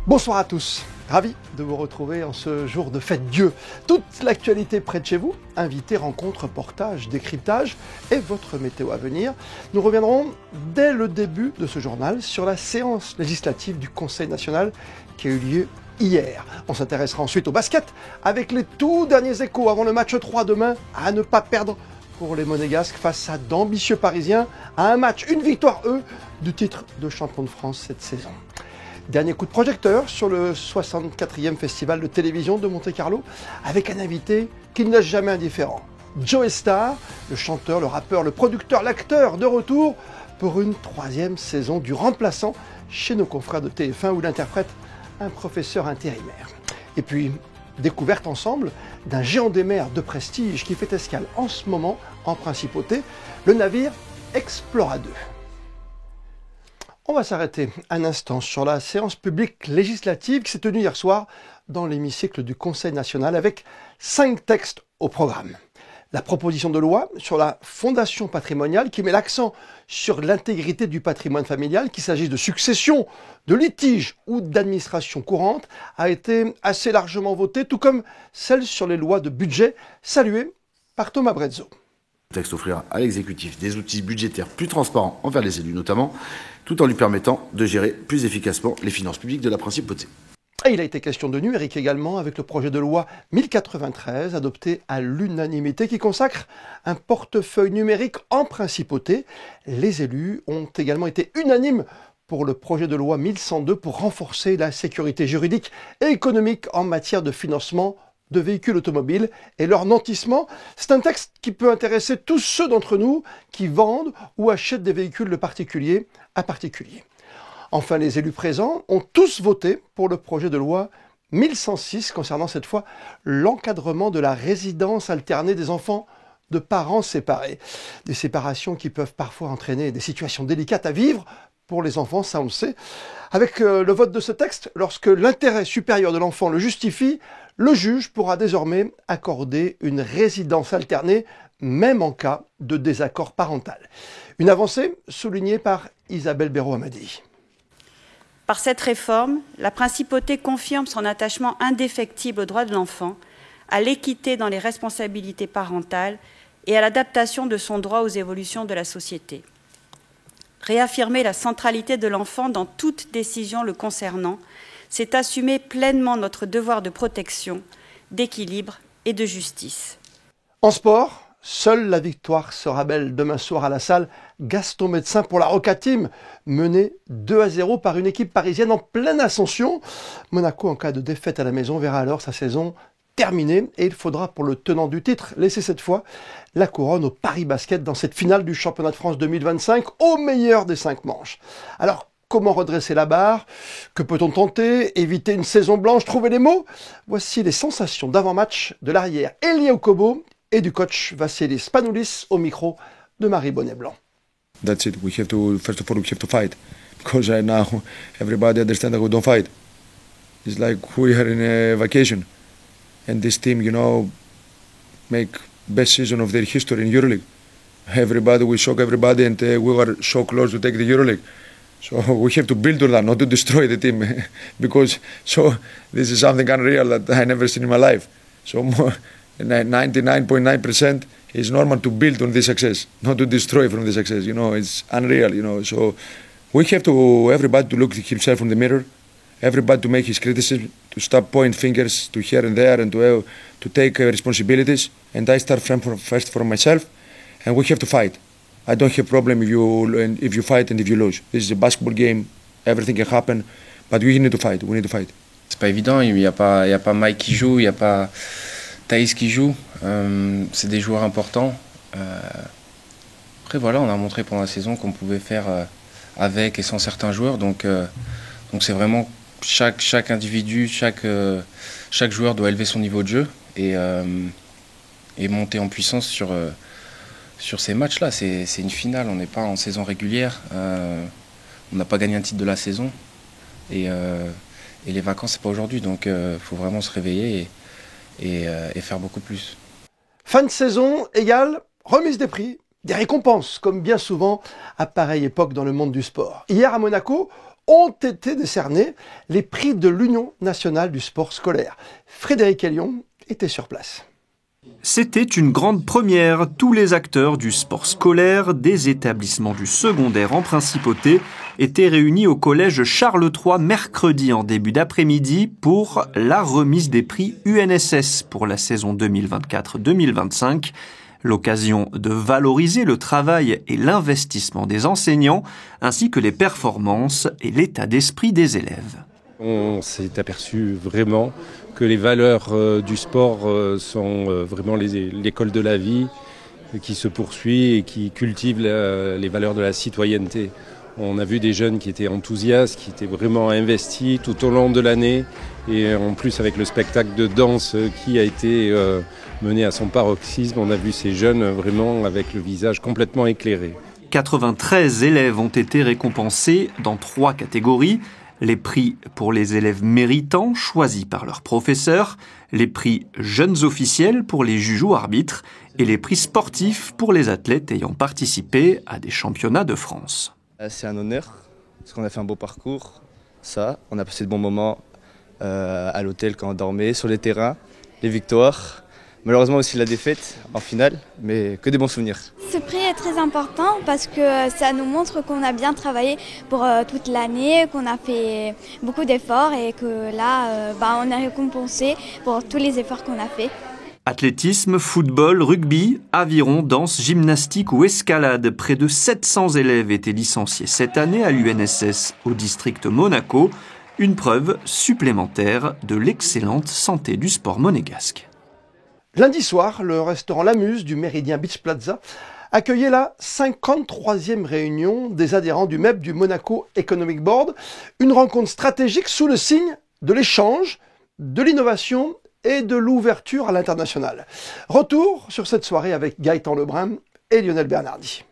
Bonsoir à tous, ravi de vous retrouver en ce jour de fête Dieu. Toute l'actualité près de chez vous, invités, rencontres, reportages, décryptages et votre météo à venir. Nous reviendrons dès le début de ce journal sur la séance législative du Conseil national qui a eu lieu hier. On s'intéressera ensuite au basket avec les tout derniers échos avant le match 3 demain à ne pas perdre pour les Monégasques face à d'ambitieux Parisiens à un match, une victoire du titre de champion de France cette saison. Dernier coup de projecteur sur le 64e festival de télévision de Monte-Carlo avec un invité qui ne laisse jamais indifférent. Joey Starr, le chanteur, le rappeur, le producteur, l'acteur de retour pour une 3e saison du Remplaçant chez nos confrères de TF1 où il interprète un professeur intérimaire. Et puis, découverte ensemble d'un géant des mers de prestige qui fait escale en ce moment en principauté, le navire Explora 2. On va s'arrêter un instant sur la séance publique législative qui s'est tenue hier soir dans l'hémicycle du Conseil national avec 5 textes au programme. La proposition de loi sur la fondation patrimoniale qui met l'accent sur l'intégrité du patrimoine familial, qu'il s'agisse de succession, de litige ou d'administration courante, a été assez largement votée, tout comme celle sur les lois de budget, saluée par Thomas Brezzo. Le texte offrira à l'exécutif des outils budgétaires plus transparents envers les élus notamment, tout en lui permettant de gérer plus efficacement les finances publiques de la principauté. Et il a été question de numérique également avec le projet de loi 1093 adopté à l'unanimité qui consacre un portefeuille numérique en principauté. Les élus ont également été unanimes pour le projet de loi 1102 pour renforcer la sécurité juridique et économique en matière de financement de véhicules automobiles et leur nantissement. C'est un texte qui peut intéresser tous ceux d'entre nous qui vendent ou achètent des véhicules de particulier à particulier. Enfin, les élus présents ont tous voté pour le projet de loi 1106 concernant cette fois l'encadrement de la résidence alternée des enfants de parents séparés. Des séparations qui peuvent parfois entraîner des situations délicates à vivre pour les enfants, ça on le sait. Avec le vote de ce texte, lorsque l'intérêt supérieur de l'enfant le justifie, le juge pourra désormais accorder une résidence alternée, même en cas de désaccord parental. Une avancée soulignée par Isabelle Béraud-Amadi. Par cette réforme, la principauté confirme son attachement indéfectible aux droits de l'enfant, à l'équité dans les responsabilités parentales et à l'adaptation de son droit aux évolutions de la société. Réaffirmer la centralité de l'enfant dans toute décision le concernant, c'est assumer pleinement notre devoir de protection, d'équilibre et de justice. En sport, seule la victoire sera belle demain soir à la salle Gaston Médecin pour la Roca Team, menée 2-0 par une équipe parisienne en pleine ascension. Monaco, en cas de défaite à la maison, verra alors sa saison terminée et il faudra pour le tenant du titre laisser cette fois la couronne au Paris Basket dans cette finale du championnat de France 2025 au meilleur des 5 manches. Alors, comment redresser la barre? Que peut-on tenter? Éviter une saison blanche? Trouver les mots? Voici les sensations d'avant-match de l'arrière Elie Okobo et du coach Vassilis Spanoulis au micro de Marie Bonnet-Blanc. That's it. We have to, first of all, we have to fight. Because right now, everybody understands that we don't fight. It's like we are in a vacation. And this team, you know, make best season of their history in EuroLeague. Everybody, we shock everybody and we were so close to take the EuroLeague. So we have to build on that, not to destroy the team. Because this is something unreal that I never seen in my life. So 99.9% is normal to build on this success, not to destroy from the success. You know, it's unreal, you know. So we have to, everybody to look at himself in the mirror, everybody to make his criticism, to stop pointing fingers to here and there and to take responsibilities. And I start first from myself, and we have to fight. I don't have problem if you fight and if you lose. This is a basketball game, everything can happen, but we need to fight, we need to fight. C'est pas évident, il y a pas Mike qui joue, il y a pas Thaïs qui joue, c'est des joueurs importants. Après voilà, on a montré pendant la saison qu'on pouvait faire avec et sans certains joueurs, donc c'est vraiment chaque individu, chaque joueur doit élever son niveau de jeu et monter en puissance sur ces matchs-là. C'est une finale, on n'est pas en saison régulière, on n'a pas gagné un titre de la saison et les vacances c'est pas aujourd'hui, donc faut vraiment se réveiller et faire beaucoup plus. Fin de saison égale remise des prix, des récompenses, comme bien souvent à pareille époque dans le monde du sport. Hier à Monaco, ont été décernés les prix de l'Union nationale du sport scolaire. Frédéric Elion était sur place. C'était une grande première. Tous les acteurs du sport scolaire, des établissements du secondaire en principauté, étaient réunis au collège Charles III mercredi en début d'après-midi pour la remise des prix UNSS pour la saison 2024-2025. L'occasion de valoriser le travail et l'investissement des enseignants, ainsi que les performances et l'état d'esprit des élèves. On s'est aperçu vraiment que les valeurs du sport sont vraiment l'école de la vie qui se poursuit et qui cultive les valeurs de la citoyenneté. On a vu des jeunes qui étaient enthousiastes, qui étaient vraiment investis tout au long de l'année et en plus avec le spectacle de danse qui a été mené à son paroxysme, on a vu ces jeunes vraiment avec le visage complètement éclairé. 93 élèves ont été récompensés dans 3 catégories. Les prix pour les élèves méritants choisis par leurs professeurs, les prix jeunes officiels pour les juges ou arbitres et les prix sportifs pour les athlètes ayant participé à des championnats de France. C'est un honneur parce qu'on a fait un beau parcours. On a passé de bons moments à l'hôtel quand on dormait, sur les terrains, les victoires. Malheureusement aussi la défaite en finale, mais que des bons souvenirs. Ce prix est très important parce que ça nous montre qu'on a bien travaillé pour toute l'année, qu'on a fait beaucoup d'efforts et que là, on est récompensé pour tous les efforts qu'on a fait. Athlétisme, football, rugby, aviron, danse, gymnastique ou escalade. Près de 700 élèves étaient licenciés cette année à l'UNSS au district Monaco. Une preuve supplémentaire de l'excellente santé du sport monégasque. Lundi soir, le restaurant L'Amuse du Méridien Beach Plaza accueillait la 53e réunion des adhérents du MEB du Monaco Economic Board, une rencontre stratégique sous le signe de l'échange, de l'innovation et de l'ouverture à l'international. Retour sur cette soirée avec Gaëtan Lebrun et Lionel Bernardi.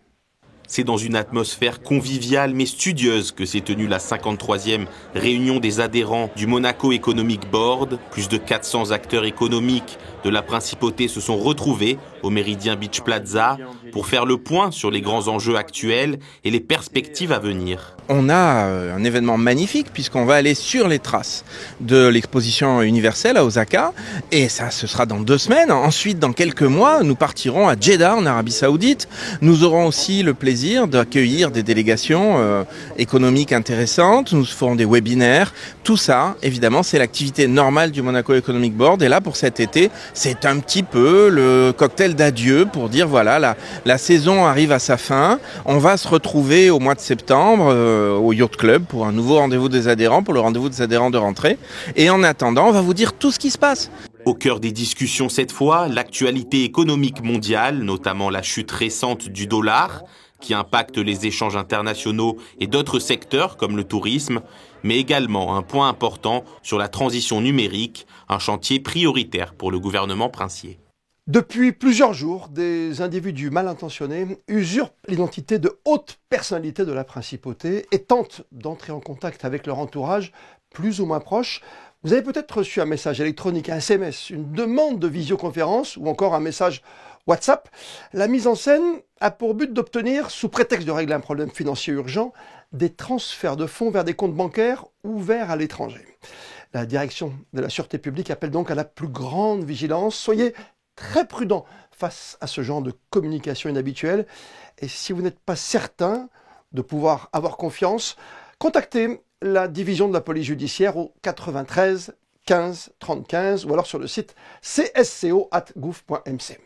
C'est dans une atmosphère conviviale mais studieuse que s'est tenue la 53e réunion des adhérents du Monaco Economic Board. Plus de 400 acteurs économiques de la principauté se sont retrouvés au Méridien Beach Plaza pour faire le point sur les grands enjeux actuels et les perspectives à venir. On a un événement magnifique puisqu'on va aller sur les traces de l'exposition universelle à Osaka et ça ce sera dans 2 semaines. Ensuite dans quelques mois nous partirons à Jeddah en Arabie Saoudite. Nous aurons aussi le plaisir d'accueillir des délégations économiques intéressantes. Nous ferons des webinaires. Tout ça évidemment c'est l'activité normale du Monaco Economic Board et là pour cet été c'est un petit peu le cocktail d'adieu pour dire voilà la saison arrive à sa fin. On va se retrouver au mois de septembre au Yacht Club pour un nouveau rendez-vous des adhérents, pour le rendez-vous des adhérents de rentrée. Et en attendant, on va vous dire tout ce qui se passe. Au cœur des discussions cette fois, l'actualité économique mondiale, notamment la chute récente du dollar, qui impacte les échanges internationaux et d'autres secteurs comme le tourisme, mais également un point important sur la transition numérique, un chantier prioritaire pour le gouvernement princier. Depuis plusieurs jours, des individus mal intentionnés usurpent l'identité de hautes personnalités de la principauté et tentent d'entrer en contact avec leur entourage plus ou moins proche. Vous avez peut-être reçu un message électronique, un SMS, une demande de visioconférence ou encore un message WhatsApp. La mise en scène a pour but d'obtenir, sous prétexte de régler un problème financier urgent, des transferts de fonds vers des comptes bancaires ouverts à l'étranger. La direction de la Sûreté publique appelle donc à la plus grande vigilance. Soyez très prudent face à ce genre de communication inhabituelle. Et si vous n'êtes pas certain de pouvoir avoir confiance, contactez la division de la police judiciaire au 93 15 35 ou alors sur le site csco@gouv.mc.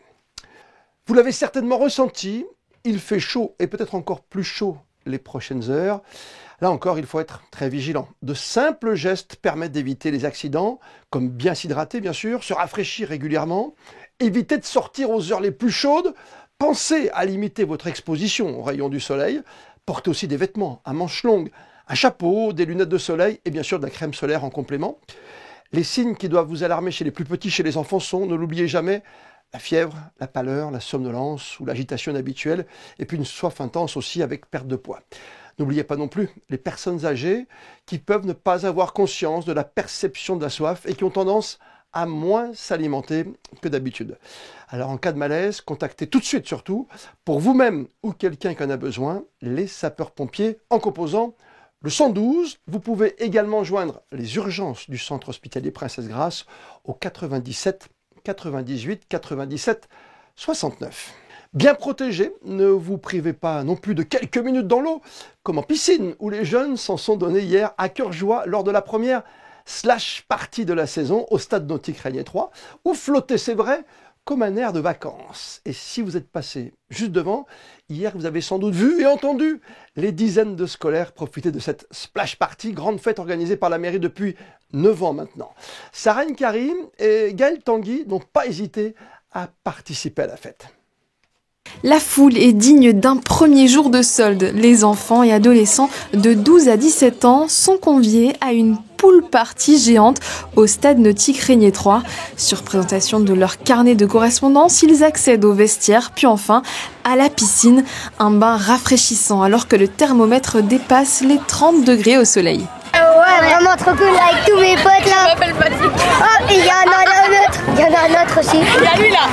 Vous l'avez certainement ressenti, il fait chaud et peut-être encore plus chaud les prochaines heures. Là encore, il faut être très vigilant. De simples gestes permettent d'éviter les accidents, comme bien s'hydrater bien sûr, se rafraîchir régulièrement, éviter de sortir aux heures les plus chaudes, pensez à limiter votre exposition aux rayons du soleil, portez aussi des vêtements à manches longues, un chapeau, des lunettes de soleil et bien sûr de la crème solaire en complément. Les signes qui doivent vous alarmer chez les plus petits, chez les enfants sont, ne l'oubliez jamais, la fièvre, la pâleur, la somnolence ou l'agitation inhabituelle et puis une soif intense aussi avec perte de poids. N'oubliez pas non plus les personnes âgées qui peuvent ne pas avoir conscience de la perception de la soif et qui ont tendance à moins s'alimenter que d'habitude. Alors en cas de malaise, contactez tout de suite surtout, pour vous-même ou quelqu'un qui en a besoin, les sapeurs-pompiers en composant le 112. Vous pouvez également joindre les urgences du centre hospitalier Princesse Grasse au 97 98 97 69. Bien protégé, ne vous privez pas non plus de quelques minutes dans l'eau, comme en piscine, où les jeunes s'en sont donnés hier à cœur joie lors de la première partie de la saison au stade nautique Régnier 3, où flotter, c'est vrai, comme un air de vacances. Et si vous êtes passé juste devant, hier vous avez sans doute vu et entendu les dizaines de scolaires profiter de cette splash party, grande fête organisée par la mairie depuis 9 ans maintenant. Sarène Karim et Gaël Tanguy n'ont pas hésité à participer à la fête. La foule est digne d'un premier jour de solde. Les enfants et adolescents de 12 à 17 ans sont conviés à une pool party géante au stade nautique Régnier 3. Sur présentation de leur carnet de correspondance, ils accèdent au vestiaire, puis enfin à la piscine. Un bain rafraîchissant alors que le thermomètre dépasse les 30 degrés au soleil. Ouais, vraiment trop cool avec tous mes potes là. Je m'appelle Patrick. Oh, et il y en a un autre. Il y en a un autre aussi. Il y a lui là.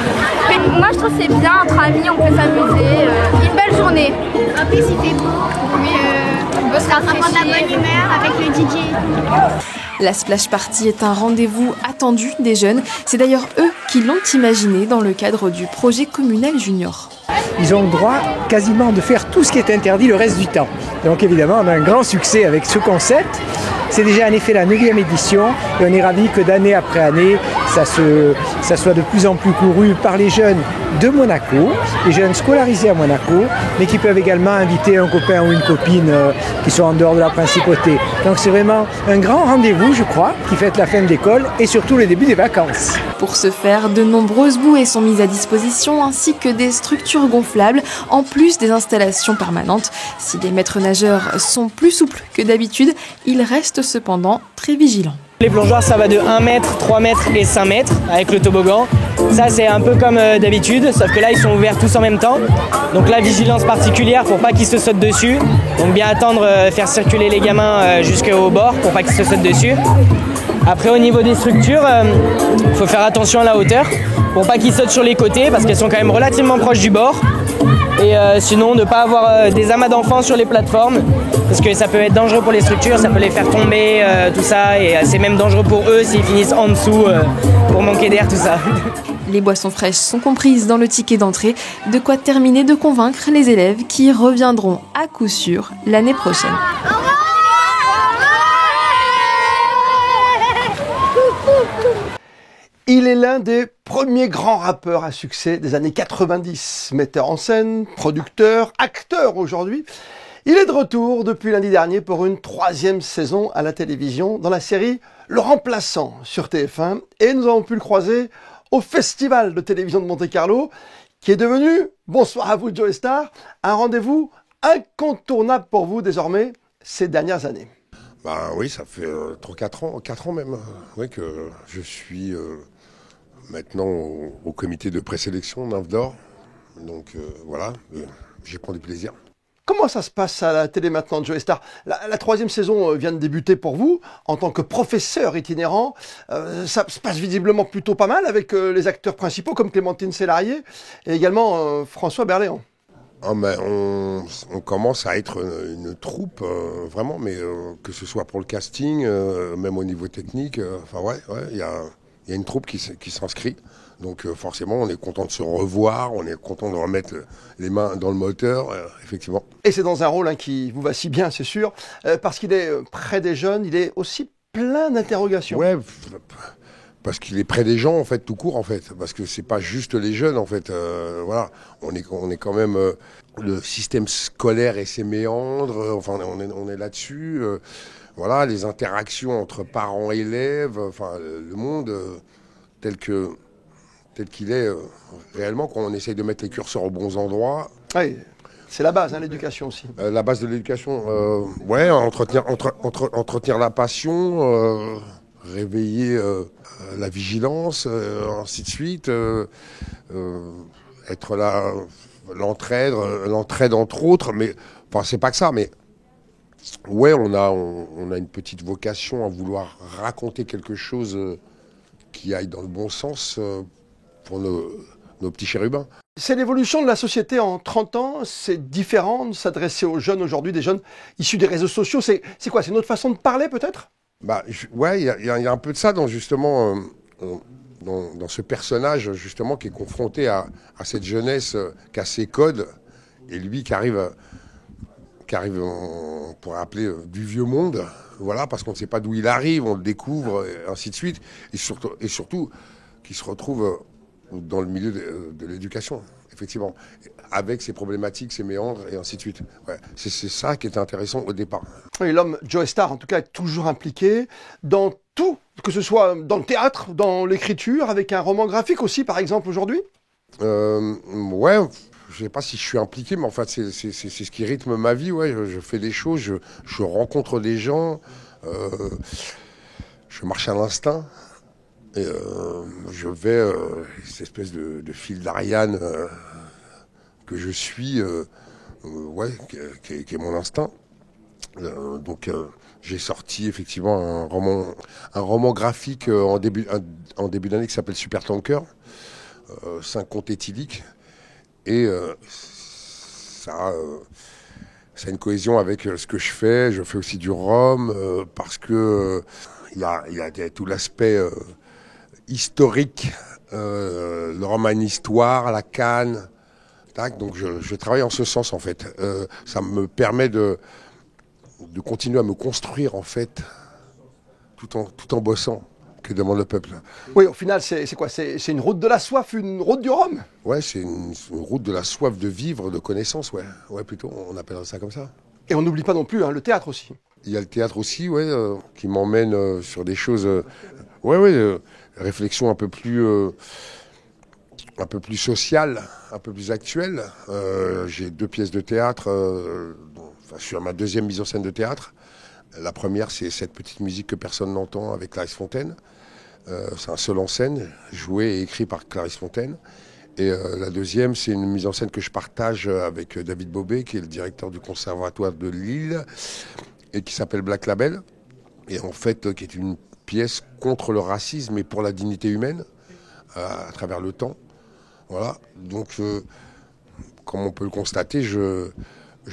Moi je trouve que c'est bien, entre amis, on peut s'amuser. Une belle journée. En plus il fait beau. Oui, on peut se rafraîchir. On a de la bonne humeur avec le DJ. La splash party est un rendez-vous attendu des jeunes. C'est d'ailleurs eux qui l'ont imaginé dans le cadre du projet communal junior. Ils ont le droit quasiment de faire tout ce qui est interdit le reste du temps. Donc évidemment, on a un grand succès avec ce concept. C'est déjà en effet la 9e édition et on est ravis que d'année après année, ça soit de plus en plus couru par les jeunes de Monaco, les jeunes scolarisés à Monaco, mais qui peuvent également inviter un copain ou une copine qui sont en dehors de la principauté. Donc c'est vraiment un grand rendez-vous, je crois, qui fête la fin de l'école et surtout le début des vacances. Pour ce faire, de nombreuses bouées sont mises à disposition ainsi que des structures gonflables, en plus des installations permanentes. Si les maîtres nageurs sont plus souples que d'habitude, ils restent cependant très vigilants. Les plongeoires, ça va de 1 mètre, 3 mètres et 5 mètres avec le toboggan. Ça, c'est un peu comme d'habitude, sauf que là, ils sont ouverts tous en même temps. Donc là, vigilance particulière pour pas qu'ils se sautent dessus. Donc bien attendre, faire circuler les gamins jusqu'au bord pour pas qu'ils se sautent dessus. Après, au niveau des structures, faut faire attention à la hauteur pour pas qu'ils sautent sur les côtés parce qu'elles sont quand même relativement proches du bord. Et sinon, ne pas avoir des amas d'enfants sur les plateformes parce que ça peut être dangereux pour les structures, ça peut les faire tomber, tout ça. Et c'est même dangereux pour eux s'ils finissent en dessous pour manquer d'air, tout ça. Les boissons fraîches sont comprises dans le ticket d'entrée, de quoi terminer de convaincre les élèves qui reviendront à coup sûr l'année prochaine. Il est l'un des premiers grands rappeurs à succès des années 90. Metteur en scène, producteur, acteur aujourd'hui. Il est de retour depuis lundi dernier pour une 3e saison à la télévision dans la série Le Remplaçant sur TF1. Et nous avons pu le croiser au Festival de télévision de Monte-Carlo qui est devenu, bonsoir à vous Joe Star, un rendez-vous incontournable pour vous désormais ces dernières années. Bah oui, ça fait 4 ans même, oui, que je suis maintenant au comité de présélection d'Inf d'Or. Donc voilà, j'y prends du plaisir. Comment ça se passe à la télé maintenant, Joe Star ? La 3e saison vient de débuter pour vous, en tant que professeur itinérant. Ça se passe visiblement plutôt pas mal avec les acteurs principaux comme Clémentine Célarié et également François Berléand. Ah ben on commence à être une troupe, vraiment, mais que ce soit pour le casting, même au niveau technique, enfin ouais, il y a une troupe qui s'inscrit. Donc forcément, on est content de se revoir, on est content de remettre les mains dans le moteur, effectivement. Et c'est dans un rôle qui vous va si bien, c'est sûr, parce qu'il est près des jeunes, il est aussi plein d'interrogations. Ouais, parce qu'il est près des gens, en fait, tout court, en fait. Parce que c'est pas juste les jeunes, en fait. Voilà, on est quand même... le système scolaire et ses méandres, enfin, on est là-dessus. Voilà, les interactions entre parents et élèves, enfin, le monde tel qu'il est réellement, quand on essaye de mettre les curseurs aux bons endroits. Oui, c'est la base, l'éducation aussi. La base de l'éducation, ouais, entretenir la passion, réveiller la vigilance, ainsi de suite, être là, l'entraide entre autres, mais enfin c'est pas que ça, mais ouais, on a une petite vocation à vouloir raconter quelque chose qui aille dans le bon sens pour nos petits chérubins. C'est l'évolution de la société en 30 ans, c'est différent de s'adresser aux jeunes aujourd'hui, des jeunes issus des réseaux sociaux. C'est quoi? C'est une autre façon de parler peut-être? Ouais, il y a un peu de ça dans justement dans ce personnage justement qui est confronté à cette jeunesse qui a ses codes et lui qui arrive on pourrait appeler du vieux monde, voilà, parce qu'on ne sait pas d'où il arrive, on le découvre et ainsi de suite, et surtout qui se retrouve dans le milieu de l'éducation, effectivement, avec ses problématiques, ses méandres et ainsi de suite. Ouais, c'est ça qui est intéressant au départ. Oui, l'homme Joe Star, en tout cas, est toujours impliqué dans tout, que ce soit dans le théâtre, dans l'écriture, avec un roman graphique aussi, par exemple, aujourd'hui. Ouais, je sais pas si je suis impliqué, mais en fait, c'est ce qui rythme ma vie. Ouais, je fais des choses, je rencontre des gens, je marche à l'instinct. Et je vais, cette espèce de fil d'Ariane que je suis, ouais, qui est mon instinct. Donc j'ai sorti effectivement un roman graphique en début d'année qui s'appelle Super Tanker, 5 contes éthyliques. Et ça a une cohésion avec ce que je fais. Je fais aussi du rhum parce que il y a tout l'aspect historique, le roman histoire, la canne, tac. Donc je travaille en ce sens en fait. Ça me permet de continuer à me construire en fait, tout en bossant. Que demande le peuple. Oui, au final, c'est quoi? C'est une route de la soif, une route du rhum? Ouais, c'est une route de la soif de vivre, de connaissance, ouais. Ouais, plutôt, on appellerait ça comme ça. Et on n'oublie pas non plus le théâtre aussi. Il y a le théâtre aussi, ouais, qui m'emmène sur des choses, réflexion un peu plus sociale, un peu plus actuelle. J'ai 2 pièces de théâtre, sur ma 2e mise en scène de théâtre. La première, c'est Cette petite musique que personne n'entend avec Clarisse Fontaine. C'est un seul en scène, joué et écrit par Clarisse Fontaine. Et la deuxième, c'est une mise en scène que je partage avec David Bobet, qui est le directeur du Conservatoire de Lille, et qui s'appelle Black Label. Et en fait, qui est une pièce contre le racisme et pour la dignité humaine, à travers le temps. Voilà. Donc, comme on peut le constater, je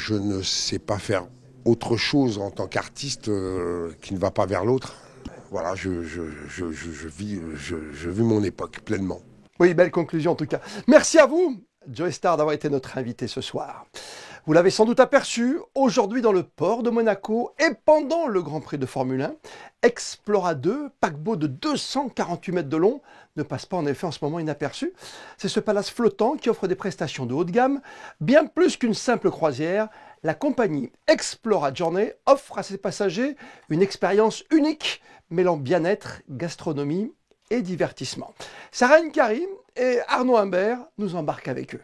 ne sais pas faire autre chose en tant qu'artiste qui ne va pas vers l'autre. Voilà, je vis mon époque pleinement. Oui, belle conclusion en tout cas. Merci à vous, Joe Star, d'avoir été notre invité ce soir. Vous l'avez sans doute aperçu, aujourd'hui dans le port de Monaco et pendant le Grand Prix de Formule 1, Explora 2, paquebot de 248 mètres de long, ne passe pas en effet en ce moment inaperçu. C'est ce palace flottant qui offre des prestations de haut de gamme, bien plus qu'une simple croisière. La compagnie Explora Journey offre à ses passagers une expérience unique, mêlant bien-être, gastronomie et divertissement. Sarah Karim et Arnaud Humbert nous embarquent avec eux.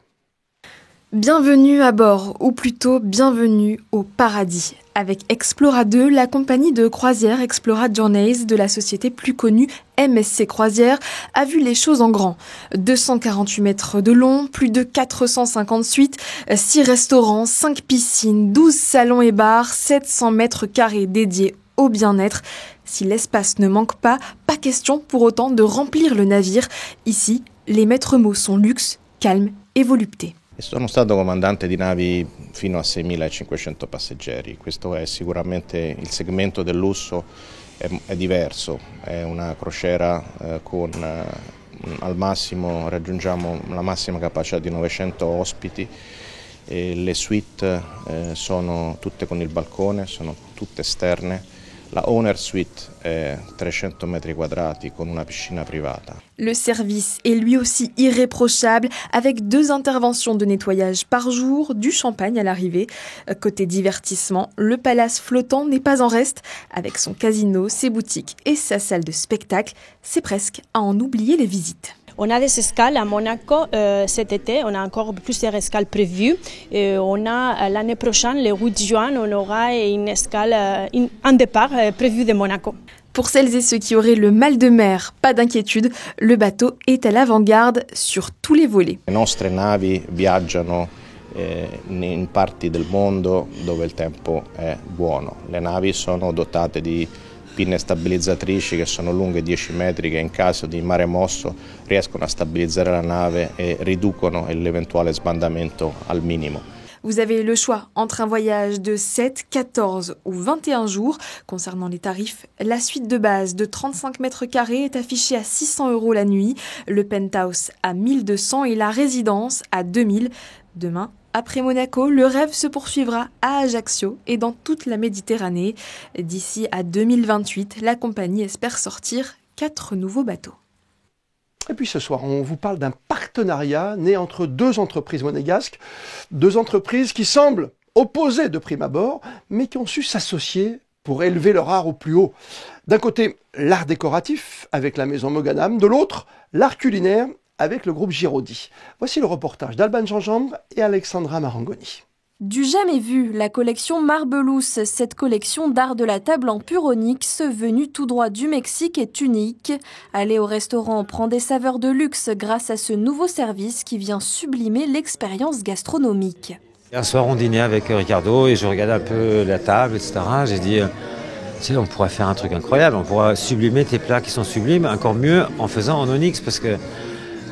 Bienvenue à bord, ou plutôt bienvenue au paradis. Avec Explora 2, la compagnie de croisière Explora Journeys de la société plus connue MSC Croisière a vu les choses en grand. 248 mètres de long, plus de 450 suites, 6 restaurants, 5 piscines, 12 salons et bars, 700 mètres carrés dédiés au bien-être. Si l'espace ne manque pas, pas question pour autant de remplir le navire. Ici, les maîtres mots sont luxe, calme et volupté. Sono stato comandante di navi fino a 6.500 passeggeri, questo è sicuramente il segmento del lusso, è diverso, è una crociera con al massimo raggiungiamo la massima capacità di 900 ospiti e le suite sono tutte con il balcone, sono tutte esterne. La Owner Suite est 300 mètres quadrati con una piscina privata. Le service est lui aussi irréprochable avec 2 interventions de nettoyage par jour, du champagne à l'arrivée. Côté divertissement, le palace flottant n'est pas en reste. Avec son casino, ses boutiques et sa salle de spectacle, c'est presque à en oublier les visites. On a des escales à Monaco cet été, on a encore plusieurs escales prévues. On a l'année prochaine, le 8 juin, on aura une escale, un départ prévu de Monaco. Pour celles et ceux qui auraient le mal de mer, pas d'inquiétude, le bateau est à l'avant-garde sur tous les volets. Le nostre navi viaggiano in parti del mondo dove il tempo è buono. Le navi sono dotate di pinne stabilizzatrici che sono lunghe 10 metri che in caso di mare mosso riescono a stabilizzare la nave e riducono l'eventuale sbandamento al minimo. Vous avez le choix entre un voyage de 7, 14 ou 21 jours. Concernant les tarifs, la suite de base de 35 mètres carrés est affichée à 600 € la nuit, le penthouse à 1200 et la résidence à 2000. Demain, après Monaco, le rêve se poursuivra à Ajaccio et dans toute la Méditerranée. D'ici à 2028, la compagnie espère sortir 4 nouveaux bateaux. Et puis ce soir, on vous parle d'un partenariat né entre deux entreprises monégasques, deux entreprises qui semblent opposées de prime abord, mais qui ont su s'associer pour élever leur art au plus haut. D'un côté, l'art décoratif avec la maison Mogadam, de l'autre, l'art culinaire avec le groupe Giraudy. Voici le reportage d'Alban Gingembre et Alexandra Marangoni. Du jamais vu, la collection Marbelousse, cette collection d'art de la table en pur onyx, venue tout droit du Mexique, est unique. Aller au restaurant prend des saveurs de luxe grâce à ce nouveau service qui vient sublimer l'expérience gastronomique. Un soir, on dînait avec Ricardo et je regardais un peu la table, etc. J'ai dit, tu sais, on pourrait faire un truc incroyable, on pourrait sublimer tes plats qui sont sublimes, encore mieux en faisant en onyx, parce que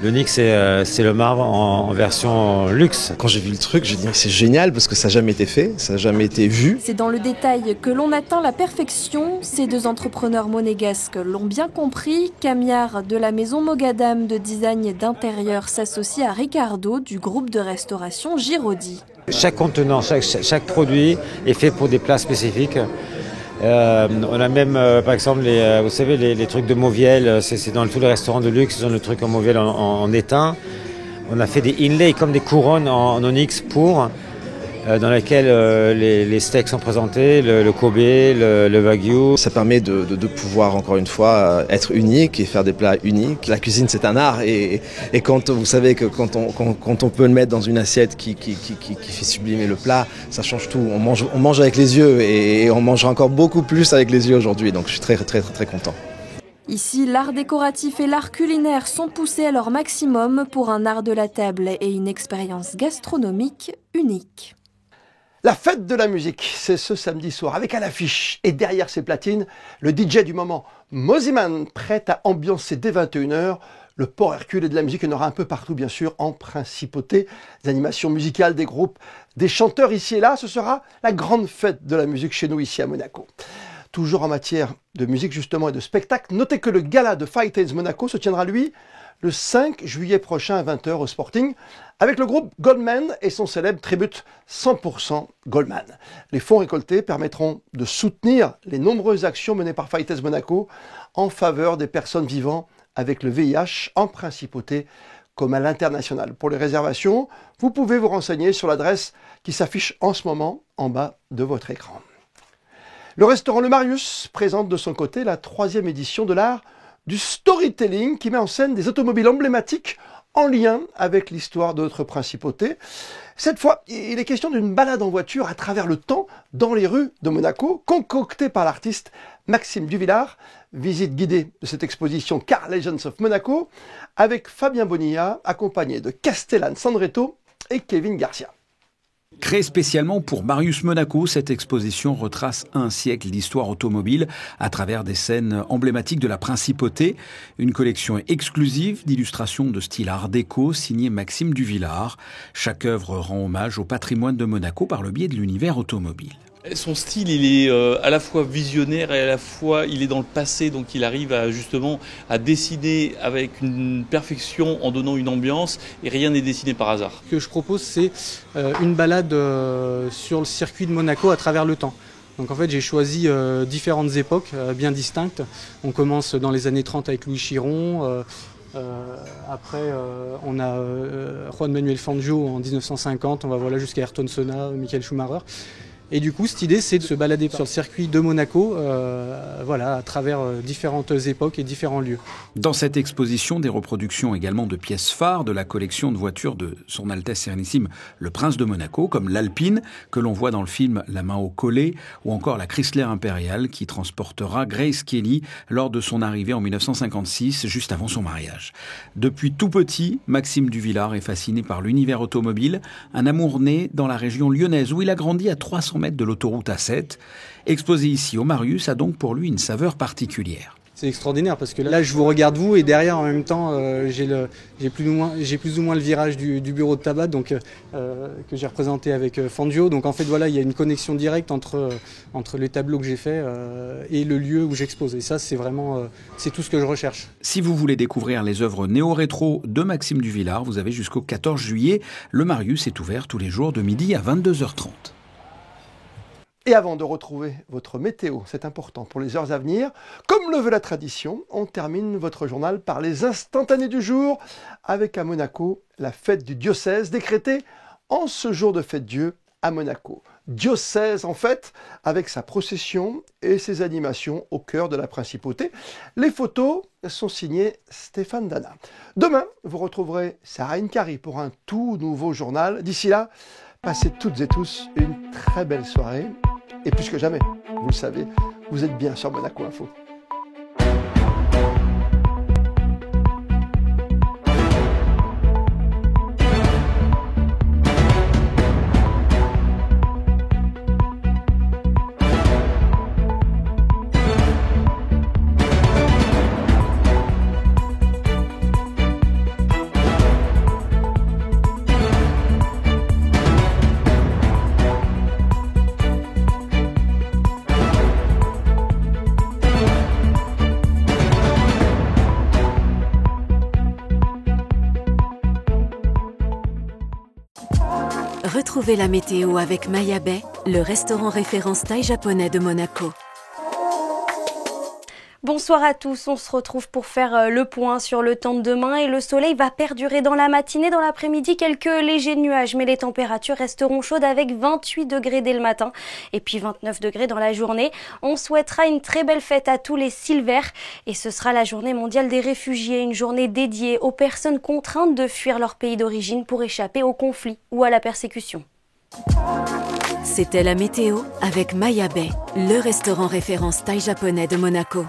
l'onyx, c'est le marbre en version luxe. Quand j'ai vu le truc, j'ai dit que c'est génial parce que ça n'a jamais été fait, ça n'a jamais été vu. C'est dans le détail que l'on atteint la perfection. Ces deux entrepreneurs monégasques l'ont bien compris. Camiard de la maison Mogadam de design et d'intérieur s'associe à Ricardo du groupe de restauration Giraudy. Chaque contenant, chaque produit est fait pour des plats spécifiques. On a même, par exemple, vous savez, les trucs de Mauviel, c'est dans tous les restaurants de luxe, ils ont le truc en Mauviel en étain. On a fait des inlays comme des couronnes en onyx dans lesquelles les steaks sont présentés, le Kobe, le Wagyu. Ça permet de pouvoir, encore une fois, être unique et faire des plats uniques. La cuisine, c'est un art et quand vous savez que quand on peut le mettre dans une assiette qui fait sublimer le plat, ça change tout. On mange avec les yeux et on mangera encore beaucoup plus avec les yeux aujourd'hui. Donc je suis très, très, très, très content. Ici, l'art décoratif et l'art culinaire sont poussés à leur maximum pour un art de la table et une expérience gastronomique unique. La fête de la musique, c'est ce samedi soir avec à l'affiche et derrière ses platines, le DJ du moment, Mosiman, prêt à ambiancer dès 21h. Le port Hercule et de la musique, il y en aura un peu partout bien sûr, en principauté. Des animations musicales, des groupes, des chanteurs ici et là. Ce sera la grande fête de la musique chez nous ici à Monaco. Toujours en matière de musique justement et de spectacle, notez que le gala de Fighters Monaco se tiendra lui le 5 juillet prochain à 20h au Sporting avec le groupe Goldman et son célèbre tribute 100% Goldman. Les fonds récoltés permettront de soutenir les nombreuses actions menées par Fighters Monaco en faveur des personnes vivant avec le VIH en principauté comme à l'international. Pour les réservations, vous pouvez vous renseigner sur l'adresse qui s'affiche en ce moment en bas de votre écran. Le restaurant Le Marius présente de son côté la 3e édition de l'art du storytelling qui met en scène des automobiles emblématiques en lien avec l'histoire de notre principauté. Cette fois, il est question d'une balade en voiture à travers le temps dans les rues de Monaco, concoctée par l'artiste Maxime Duvillard. Visite guidée de cette exposition Car Legends of Monaco avec Fabien Bonilla, accompagné de Castellane Sandretto et Kevin Garcia. Créée spécialement pour Marius Monaco, cette exposition retrace un siècle d'histoire automobile à travers des scènes emblématiques de la principauté. Une collection exclusive d'illustrations de style art déco signée Maxime Duvillard. Chaque œuvre rend hommage au patrimoine de Monaco par le biais de l'univers automobile. Son style, il est à la fois visionnaire et à la fois il est dans le passé, donc il arrive justement à dessiner avec une perfection en donnant une ambiance et rien n'est dessiné par hasard. Ce que je propose, c'est une balade sur le circuit de Monaco à travers le temps. Donc en fait, j'ai choisi différentes époques bien distinctes. On commence dans les années 30 avec Louis Chiron. Après, on a Juan Manuel Fangio en 1950. On va voilà jusqu'à Ayrton Senna, Michael Schumacher. Et du coup, cette idée, c'est de se balader sur le circuit de Monaco, voilà, à travers différentes époques et différents lieux. Dans cette exposition, des reproductions également de pièces phares de la collection de voitures de Son Altesse Sérénissime, le Prince de Monaco, comme l'Alpine, que l'on voit dans le film La main au collet, ou encore la Chrysler Impériale, qui transportera Grace Kelly lors de son arrivée en 1956, juste avant son mariage. Depuis tout petit, Maxime Duvillard est fasciné par l'univers automobile, un amour né dans la région lyonnaise, où il a grandi à 300 400 mètres de l'autoroute A7. Exposé ici au Marius a donc pour lui une saveur particulière. C'est extraordinaire parce que là je vous regarde vous et derrière en même temps j'ai plus ou moins le virage du bureau de tabac donc, que j'ai représenté avec Fangio. Donc en fait voilà, il y a une connexion directe entre les tableaux que j'ai faits et le lieu où j'expose. Et ça c'est vraiment c'est tout ce que je recherche. Si vous voulez découvrir les œuvres néo-rétro de Maxime Duvillard, vous avez jusqu'au 14 juillet. Le Marius est ouvert tous les jours de midi à 22h30. Et avant de retrouver votre météo, c'est important pour les heures à venir, comme le veut la tradition, on termine votre journal par les instantanés du jour, avec à Monaco la fête du diocèse décrétée en ce jour de fête Dieu à Monaco. Diocèse en fait, avec sa procession et ses animations au cœur de la principauté. Les photos sont signées Stéphane Dana. Demain, vous retrouverez Sarah Inkari pour un tout nouveau journal. D'ici là, passez toutes et tous une très belle soirée. Et plus que jamais, vous le savez, vous êtes bien sur Monaco Info. Retrouvez la météo avec Maya Bay, le restaurant référence thaï japonais de Monaco. Bonsoir à tous, on se retrouve pour faire le point sur le temps de demain et le soleil va perdurer dans la matinée, dans l'après-midi quelques légers nuages mais les températures resteront chaudes avec 28 degrés dès le matin et puis 29 degrés dans la journée. On souhaitera une très belle fête à tous les Silvers et ce sera la journée mondiale des réfugiés, une journée dédiée aux personnes contraintes de fuir leur pays d'origine pour échapper au conflit ou à la persécution. C'était la météo avec Maya Bay, le restaurant référence thaï japonais de Monaco.